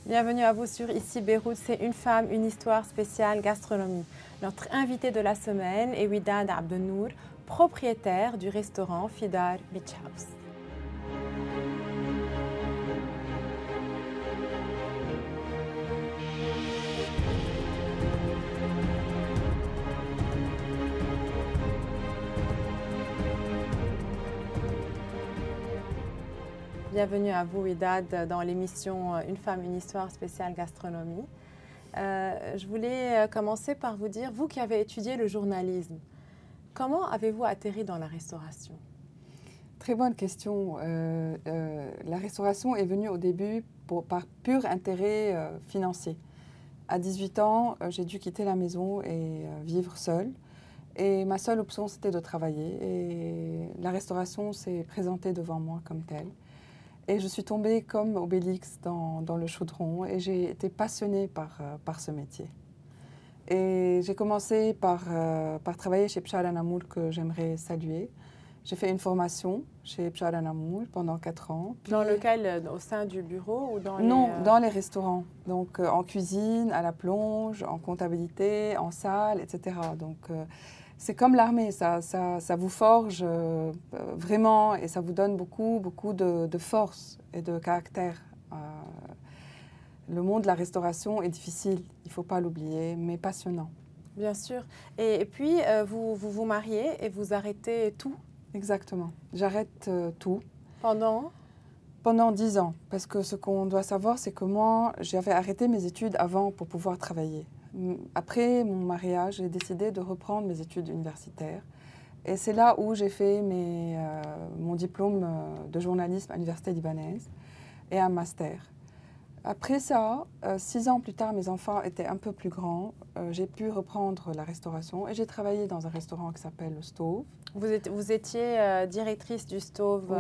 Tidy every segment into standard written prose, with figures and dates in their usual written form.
Bienvenue à vous sur Ici Beyrouth, c'est une femme, une histoire spéciale gastronomie. Notre invité de la semaine est Widad Abdelnour, propriétaire du restaurant Fidar Beach House. Bienvenue à vous, Widad, dans l'émission Une femme, une histoire spéciale gastronomie. Je voulais commencer par vous dire, vous qui avez étudié le journalisme, comment avez-vous atterri dans la restauration? Très bonne question. La restauration est venue au début par pur intérêt financier. À 18 ans, j'ai dû quitter la maison et vivre seule. Et ma seule option, c'était de travailler. Et la restauration s'est présentée devant moi comme telle. Et je suis tombée comme Obélix dans le chaudron et j'ai été passionnée par ce métier. Et j'ai commencé par travailler chez Bchara Namour, que j'aimerais saluer. J'ai fait une formation chez Bchara Namour pendant 4 ans. Puis, dans lequel, au sein du bureau ou dans Non, dans les restaurants. Donc en cuisine, à la plonge, en comptabilité, en salle, etc. Donc c'est comme l'armée, ça vous forge vraiment et ça vous donne beaucoup de force et de caractère. Le monde de la restauration est difficile, il ne faut pas l'oublier, mais passionnant. Bien sûr. Et puis, vous vous mariez et vous arrêtez tout? Exactement. J'arrête tout. Pendant 10 ans. Parce que ce qu'on doit savoir, c'est que moi, j'avais arrêté mes études avant pour pouvoir travailler. Après mon mariage, j'ai décidé de reprendre mes études universitaires. Et c'est là où j'ai fait mon diplôme de journalisme à l'université libanaise et un master. Après ça, 6 ans plus tard, mes enfants étaient un peu plus grands. J'ai pu reprendre la restauration et j'ai travaillé dans un restaurant qui s'appelle le Stove. Vous étiez directrice du Stove oui.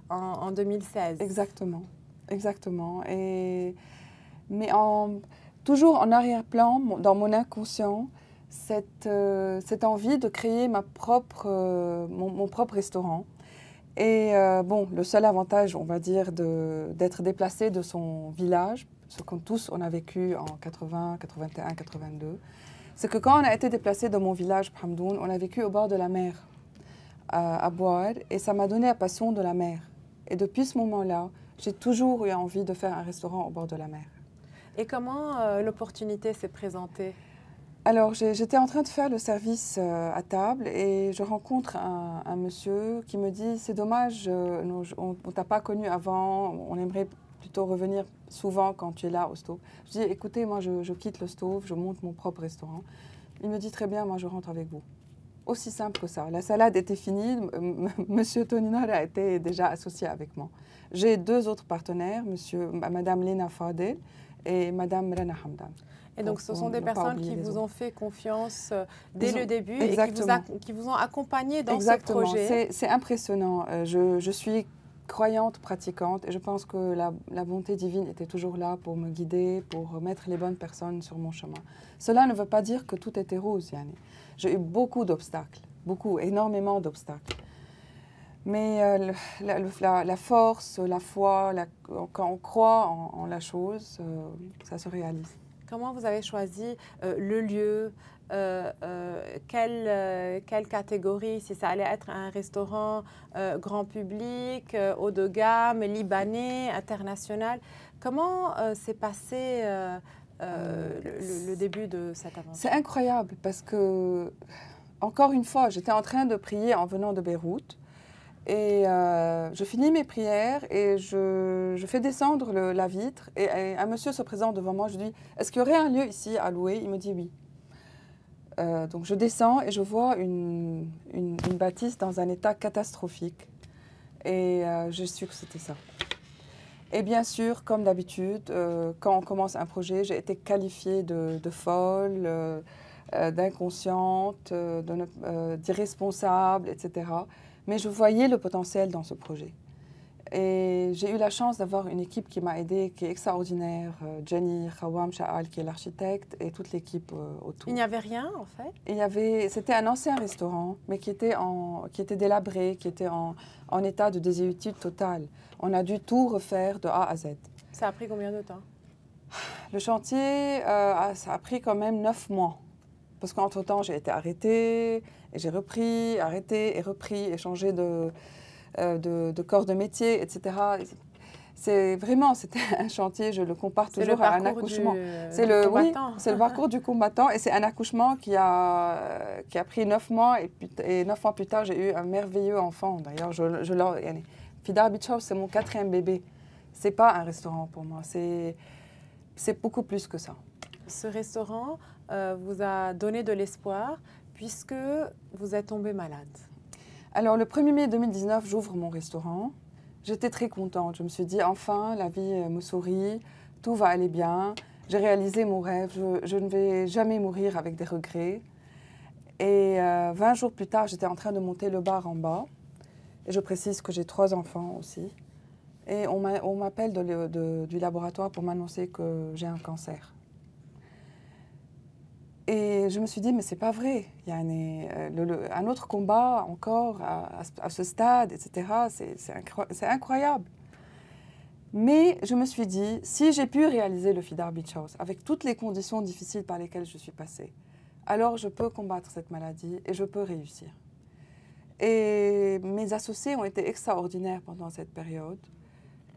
En 2016. Exactement, exactement. Mais toujours en arrière-plan, dans mon inconscient, cette envie de créer mon propre restaurant. Et bon, le seul avantage, on va dire, d'être déplacé de son village, ce qu'on tous on a vécu en 80, 81, 82, c'est que quand on a été déplacé de mon village, Hamdoun, on a vécu au bord de la mer, à Boar, et ça m'a donné la passion de la mer. Et depuis ce moment-là, j'ai toujours eu envie de faire un restaurant au bord de la mer. Et comment l'opportunité s'est présentée? Alors, j'étais en train de faire le service à table et je rencontre un monsieur qui me dit « C'est dommage, on ne t'a pas connu avant, on aimerait plutôt revenir souvent quand tu es là au Stove. » Je dis « Écoutez, moi je quitte le Stove, je monte mon propre restaurant. » Il me dit « Très bien, moi je rentre avec vous. » Aussi simple que ça. La salade était finie, monsieur Tonino a été déjà associé avec moi. J'ai 2 autres partenaires, madame Lena Fadel et madame Rana Hamdan. Et donc, ce sont des personnes qui vous ont fait confiance dès le début exactement. Et qui vous ont accompagné dans exactement. ce projet. C'est impressionnant. Je suis croyante, pratiquante, et je pense que la bonté divine était toujours là pour me guider, pour mettre les bonnes personnes sur mon chemin. Cela ne veut pas dire que tout était rose, Yani. J'ai eu beaucoup d'obstacles, énormément d'obstacles. Mais la force, la foi, quand on croit en la chose, ça se réalise. Comment vous avez choisi le lieu, quelle catégorie, si ça allait être un restaurant grand public, haut de gamme, libanais, international? Comment s'est passé le début de cette aventure? C'est incroyable parce que, encore une fois, j'étais en train de prier en venant de Beyrouth. Et je finis mes prières et je fais descendre la vitre et un monsieur se présente devant moi. Je lui dis « Est-ce qu'il y aurait un lieu ici à louer ?» Il me dit « Oui ». Donc je descends et je vois une bâtisse dans un état catastrophique. Et je suis que c'était ça. Et bien sûr, comme d'habitude, quand on commence un projet, j'ai été qualifiée de folle, d'inconsciente, d'irresponsable, etc. Mais je voyais le potentiel dans ce projet. Et j'ai eu la chance d'avoir une équipe qui m'a aidée, qui est extraordinaire. Jenny Khawam Shaal, qui est l'architecte, et toute l'équipe autour. Il n'y avait rien, en fait? C'était un ancien restaurant, mais qui était délabré, qui était en état de désuétude totale. On a dû tout refaire de A à Z. Ça a pris combien de temps? Le chantier, ça a pris quand même 9 mois. Parce qu'entre-temps, j'ai été arrêtée, et j'ai repris, arrêtée et repris, et changé de corps de métier, etc. C'était un chantier, je le compare toujours à un accouchement. C'est le parcours du combattant, et c'est un accouchement qui a pris 9 mois, et 9 mois plus tard, j'ai eu un merveilleux enfant. D'ailleurs, Fidar Beach House, c'est mon 4e bébé. C'est pas un restaurant pour moi, c'est beaucoup plus que ça. Ce restaurant vous a donné de l'espoir puisque vous êtes tombée malade. Alors, le 1er mai 2019, j'ouvre mon restaurant. J'étais très contente. Je me suis dit, enfin, la vie me sourit, tout va aller bien. J'ai réalisé mon rêve, je ne vais jamais mourir avec des regrets. Et 20 jours plus tard, j'étais en train de monter le bar en bas. Et je précise que j'ai 3 enfants aussi. Et on m'appelle du laboratoire pour m'annoncer que j'ai un cancer. Et je me suis dit, mais c'est pas vrai. Il y a un autre combat encore à ce stade, etc. C'est incroyable. Mais je me suis dit, si j'ai pu réaliser le Fidar Beach House avec toutes les conditions difficiles par lesquelles je suis passée, alors je peux combattre cette maladie et je peux réussir. Et mes associés ont été extraordinaires pendant cette période.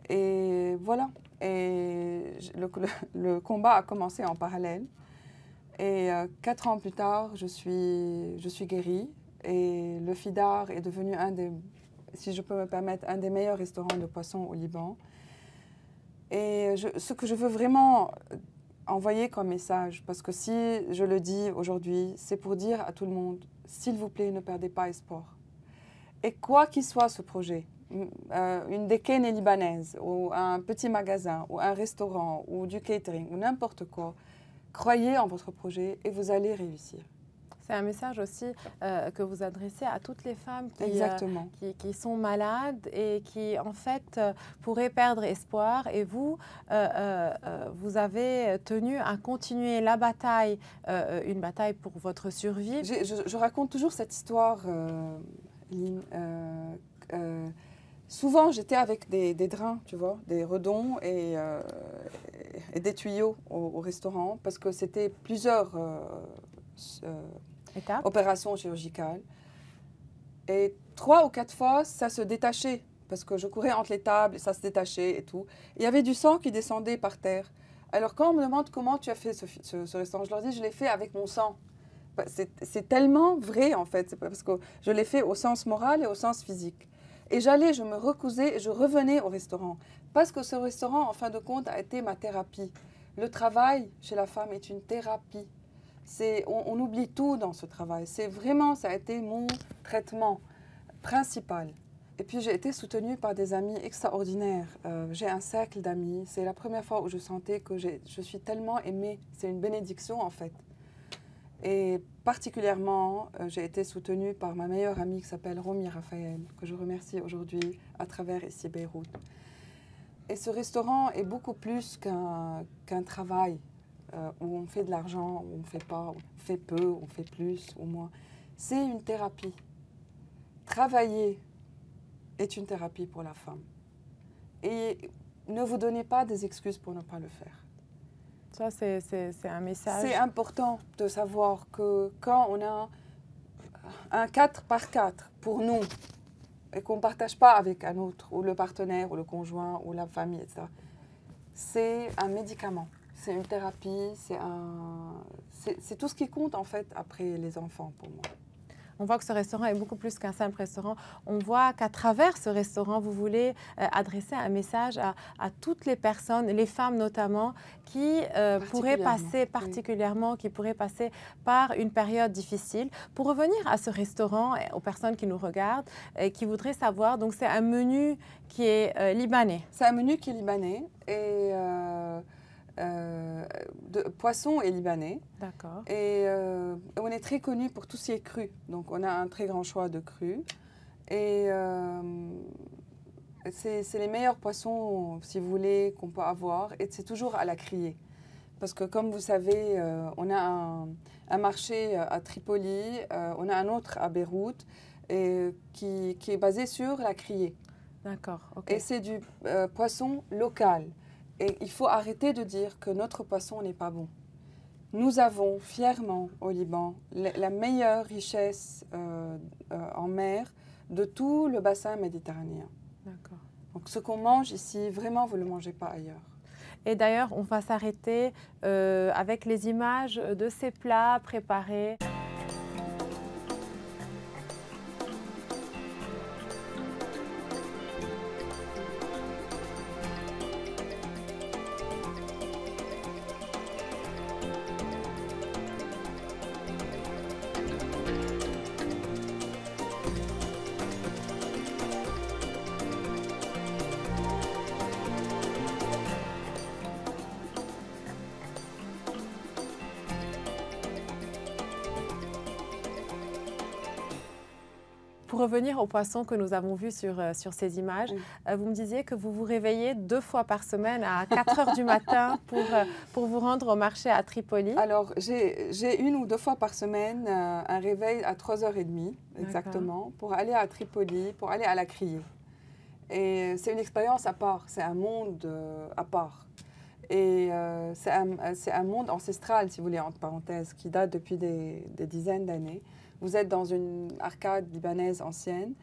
Et voilà. Et le combat a commencé en parallèle. Et 4 ans plus tard, je suis guérie. Et le Fidar est devenu si je peux me permettre, un des meilleurs restaurants de poissons au Liban. Et ce que je veux vraiment envoyer comme message, parce que si je le dis aujourd'hui, c'est pour dire à tout le monde, s'il vous plaît, ne perdez pas espoir. Et quoi qu'il soit ce projet, une dégaine libanaise, ou un petit magasin, ou un restaurant, ou du catering, ou n'importe quoi, croyez en votre projet et vous allez réussir. C'est un message aussi que vous adressez à toutes les femmes qui sont malades et qui, en fait, pourraient perdre espoir. Et vous, vous avez tenu à continuer la bataille, une bataille pour votre survie. Je raconte toujours cette histoire, Lynn. Souvent, j'étais avec des drains, tu vois, des redons et des tuyaux au restaurant parce que c'était plusieurs opérations chirurgicales. Et 3 ou 4 fois, ça se détachait parce que je courais entre les tables et ça se détachait et tout. Il y avait du sang qui descendait par terre. Alors quand on me demande comment tu as fait ce restaurant, je leur dis je l'ai fait avec mon sang. C'est tellement vrai en fait, parce que je l'ai fait au sens moral et au sens physique. Et je me recousais et je revenais au restaurant. Parce que ce restaurant, en fin de compte, a été ma thérapie. Le travail chez la femme est une thérapie. On oublie tout dans ce travail. Ça a été mon traitement principal. Et puis j'ai été soutenue par des amis extraordinaires. J'ai un cercle d'amis. C'est la première fois où je sentais que je suis tellement aimée. C'est une bénédiction en fait. Et particulièrement, j'ai été soutenue par ma meilleure amie qui s'appelle Romy Raphaël, que je remercie aujourd'hui à travers ici Beyrouth. Et ce restaurant est beaucoup plus qu'un travail où on fait de l'argent, où on ne fait pas, où on fait peu, où on fait plus ou moins. C'est une thérapie. Travailler est une thérapie pour la femme. Et ne vous donnez pas des excuses pour ne pas le faire. Ça, c'est un message. C'est important de savoir que quand on a un 4x4 pour nous et qu'on ne partage pas avec un autre, ou le partenaire, ou le conjoint, ou la famille, etc., c'est un médicament, c'est une thérapie, c'est tout ce qui compte en fait après les enfants pour moi. On voit que ce restaurant est beaucoup plus qu'un simple restaurant. On voit qu'à travers ce restaurant, vous voulez adresser un message à toutes les personnes, les femmes notamment, qui pourraient passer qui pourraient passer par une période difficile. Pour revenir à ce restaurant, et aux personnes qui nous regardent, et qui voudraient savoir, donc c'est un menu qui est libanais. C'est un menu qui est libanais et poisson est libanais. D'accord. Et on est très connu pour tout ce qui est cru. Donc on a un très grand choix de crus. Et c'est les meilleurs poissons, si vous voulez, qu'on peut avoir. Et c'est toujours à la criée. Parce que comme vous savez, on a un marché à Tripoli, on a un autre à Beyrouth, qui est basé sur la criée. D'accord. Okay. Et c'est du poisson local. Et il faut arrêter de dire que notre poisson n'est pas bon. Nous avons fièrement au Liban la meilleure richesse en mer de tout le bassin méditerranéen. D'accord. Donc ce qu'on mange ici, vraiment, vous ne le mangez pas ailleurs. Et d'ailleurs, on va s'arrêter avec les images de ces plats préparés. Pour revenir au poisson que nous avons vu sur ces images, vous me disiez que vous vous réveillez 2 fois par semaine à 4 heures du matin pour vous rendre au marché à Tripoli. Alors, j'ai 1 ou 2 fois par semaine un réveil à 3h30 exactement pour aller à Tripoli, pour aller à la criée. Et c'est une expérience à part, c'est un monde à part. Et c'est un monde ancestral, si vous voulez, entre parenthèses, qui date depuis des dizaines d'années. Vous êtes dans une arcade libanaise ancienne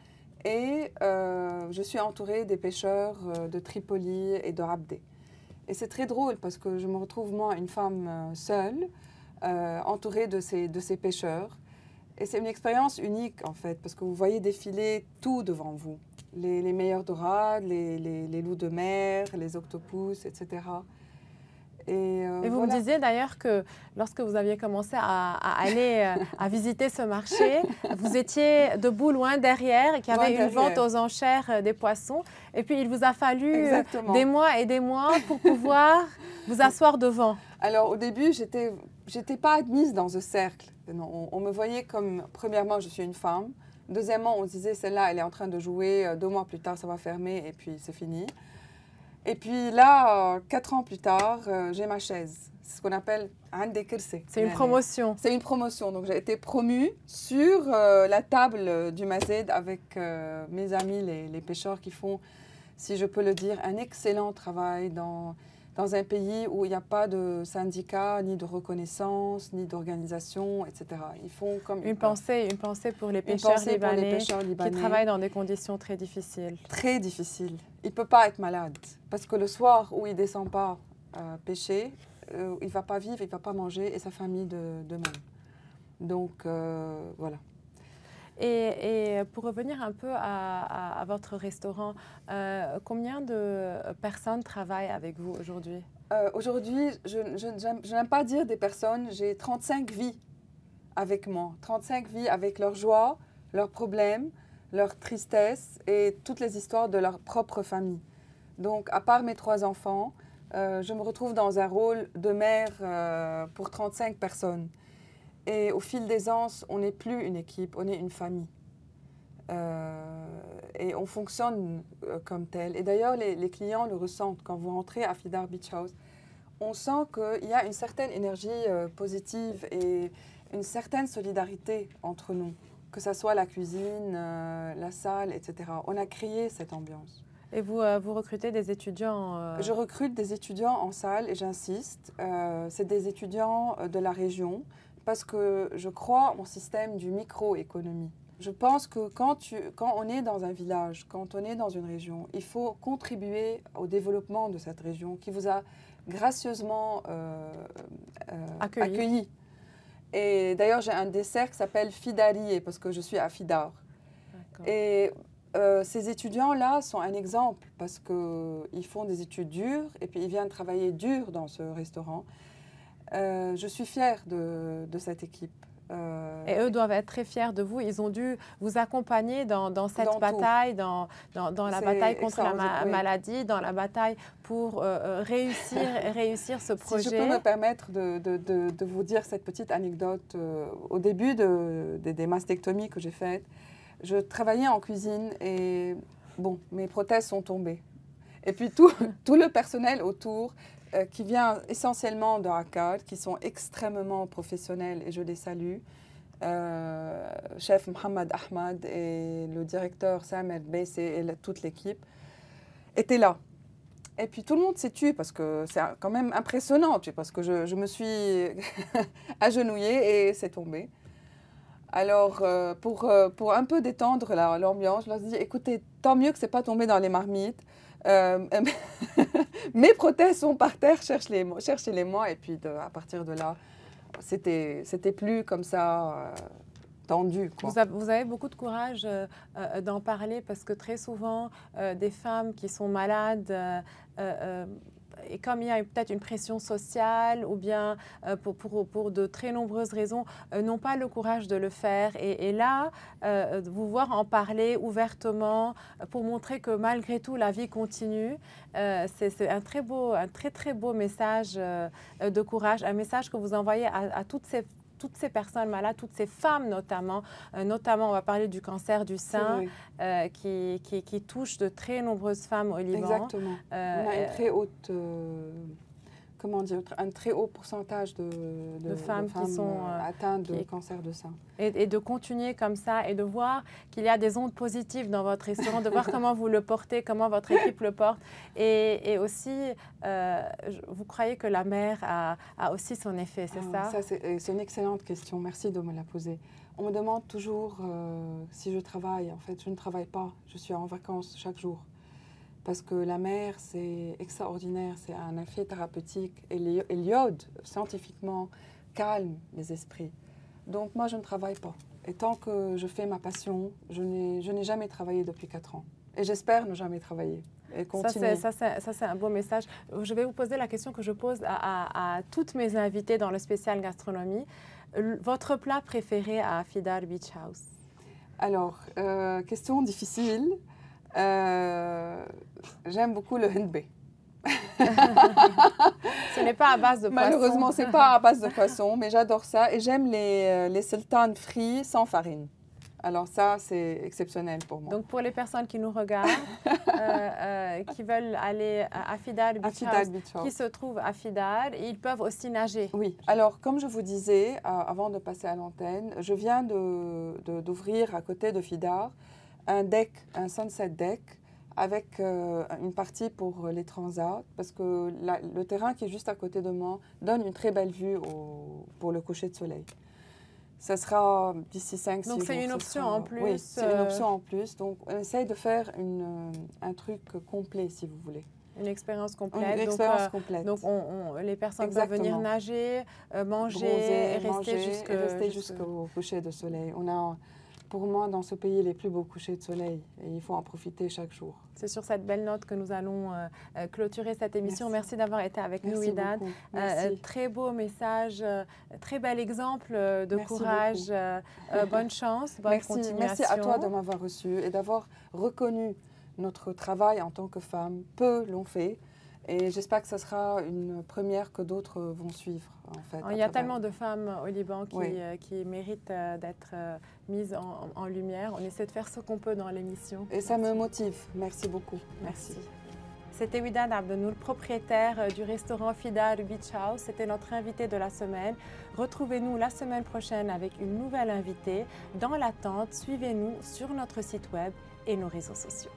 et je suis entourée des pêcheurs de Tripoli et de Rabdé. Et c'est très drôle parce que je me retrouve, moi, une femme seule, entourée de ces pêcheurs. Et c'est une expérience unique, en fait, parce que vous voyez défiler tout devant vous. Les meilleures dorades, les loups de mer, les octopus, etc. Et vous me disiez d'ailleurs que lorsque vous aviez commencé à aller à visiter ce marché, vous étiez debout loin derrière et qu'il y avait une vente aux enchères des poissons. Et puis il vous a fallu des mois et des mois pour pouvoir vous asseoir devant. Alors au début, j'étais pas admise dans ce cercle. Non, on me voyait comme, premièrement, je suis une femme. Deuxièmement, on se disait, celle-là, elle est en train de jouer. 2 mois plus tard, ça va fermer et puis c'est fini. Et puis là, 4 ans plus tard, j'ai ma chaise. C'est ce qu'on appelle un décurcé. C'est une promotion. C'est une promotion. Donc j'ai été promue sur la table du Mazed avec mes amis, les pêcheurs qui font, si je peux le dire, un excellent travail dans un pays où il n'y a pas de syndicat, ni de reconnaissance, ni d'organisation, etc. Ils font comme une pensée pour les pêcheurs libanais qui travaillent dans des conditions très difficiles. Très difficiles. Il ne peut pas être malade parce que le soir où il ne descend pas pêcher, il ne va pas vivre, il ne va pas manger et sa famille de même. Donc voilà. Et pour revenir un peu à votre restaurant, combien de personnes travaillent avec vous aujourd'hui? Aujourd'hui, je n'aime pas dire des personnes, j'ai 35 vies avec moi. 35 vies avec leurs joies, leurs problèmes, leurs tristesses et toutes les histoires de leur propre famille. Donc, à part mes 3 enfants, je me retrouve dans un rôle de mère pour 35 personnes. Et au fil des ans, on n'est plus une équipe, on est une famille. Et on fonctionne comme tel. Et d'ailleurs, les clients le ressentent. Quand vous rentrez à Fidar Beach House, on sent qu'il y a une certaine énergie positive et une certaine solidarité entre nous, que ce soit la cuisine, la salle, etc. On a créé cette ambiance. Et vous recrutez des étudiants Je recrute des étudiants en salle et j'insiste. C'est des étudiants de la région parce que je crois au système du microéconomie. Je pense que quand on est dans un village, quand on est dans une région, il faut contribuer au développement de cette région qui vous a gracieusement accueilli. Et d'ailleurs, j'ai un dessert qui s'appelle Fidari parce que je suis à Fidar. Et ces étudiants-là sont un exemple parce qu'ils font des études dures et puis ils viennent travailler dur dans ce restaurant. Je suis fière de cette équipe. Et eux doivent être très fiers de vous. Ils ont dû vous accompagner dans cette bataille, dans la bataille contre la maladie, dans la bataille pour réussir ce projet. Si je peux me permettre de vous dire cette petite anecdote, au début des mastectomies que j'ai faites, je travaillais en cuisine et bon, mes prothèses sont tombées. Et puis tout le personnel autour qui vient essentiellement de Akkad, qui sont extrêmement professionnels et je les salue. Chef Mohamed Ahmad et le directeur Samer Bessé et toute l'équipe étaient là. Et puis tout le monde s'est tué parce que c'est quand même impressionnant, parce que je me suis agenouillée et c'est tombé. Alors, pour un peu détendre l'ambiance, je leur ai dit, écoutez, tant mieux que ce n'est pas tombé dans les marmites. Mes prothèses sont par terre, cherchez-les-moi. Et puis, à partir de là, c'était plus comme ça tendu, quoi. Vous avez beaucoup de courage d'en parler parce que très souvent, des femmes qui sont malades, et comme il y a peut-être une pression sociale ou bien pour de très nombreuses raisons, n'ont pas le courage de le faire. Et là, vous voir en parler ouvertement pour montrer que malgré tout, la vie continue, c'est un très beau message de courage, un message que vous envoyez à toutes ces personnes malades, toutes ces femmes notamment, on va parler du cancer du sein qui touche de très nombreuses femmes au Liban. Exactement. On a une très haute, un très haut pourcentage de femmes qui sont atteintes de cancer de sein. Et de continuer comme ça et de voir qu'il y a des ondes positives dans votre restaurant, de voir comment vous le portez, comment votre équipe le porte. Et aussi, vous croyez que la mer a aussi son effet, c'est ça? C'est une excellente question. Merci de me la poser. On me demande toujours si je travaille. En fait, je ne travaille pas. Je suis en vacances chaque jour. Parce que la mer, c'est extraordinaire. C'est un effet thérapeutique. Et l'iode, scientifiquement, calme les esprits. Donc, moi, je ne travaille pas. Et tant que je fais ma passion, je n'ai jamais travaillé depuis 4 ans. Et j'espère ne jamais travailler. Et continuer. Ça, c'est un beau message. Je vais vous poser la question que je pose à toutes mes invitées dans le spécial gastronomie. Votre plat préféré à Afidar Beach House? Alors, question difficile. J'aime beaucoup le henbé. Ce n'est pas à base de poisson. Malheureusement, ce n'est pas à base de poisson, mais j'adore ça. Et j'aime les sultanes frits sans farine. Alors ça, c'est exceptionnel pour moi. Donc pour les personnes qui nous regardent, qui veulent aller à Afidar Beach House, qui se trouvent à Afidar, ils peuvent aussi nager. Oui. Alors comme je vous disais, avant de passer à l'antenne, je viens d'ouvrir à côté de Afidar un deck, un sunset deck, avec une partie pour les transats, parce que le terrain qui est juste à côté de moi donne une très belle vue pour le coucher de soleil. Ça sera d'ici 5-6 jours. Donc c'est une option en plus. Oui, c'est une option en plus. Donc on essaye de faire un truc complet, si vous voulez. Une expérience complète. Une expérience complète. Donc les personnes peuvent venir nager, manger et rester jusqu'au coucher de soleil. On a, pour moi, dans ce pays, les plus beaux couchers de soleil. Et il faut en profiter chaque jour. C'est sur cette belle note que nous allons clôturer cette émission. Merci d'avoir été avec nous, Widad. Très beau message, très bel exemple de courage. Bonne chance, bonne continuation. Merci à toi de m'avoir reçu et d'avoir reconnu notre travail en tant que femme. Peu l'ont fait. Et j'espère que ce sera une première que d'autres vont suivre. En fait, il y a tellement de femmes au Liban qui méritent d'être mises en lumière. On essaie de faire ce qu'on peut dans l'émission. Et ça me motive. Merci beaucoup. Merci. C'était Widad Abdenour, propriétaire du restaurant Afidar Beach House. C'était notre invité de la semaine. Retrouvez-nous la semaine prochaine avec une nouvelle invitée. Dans l'attente, suivez-nous sur notre site web et nos réseaux sociaux.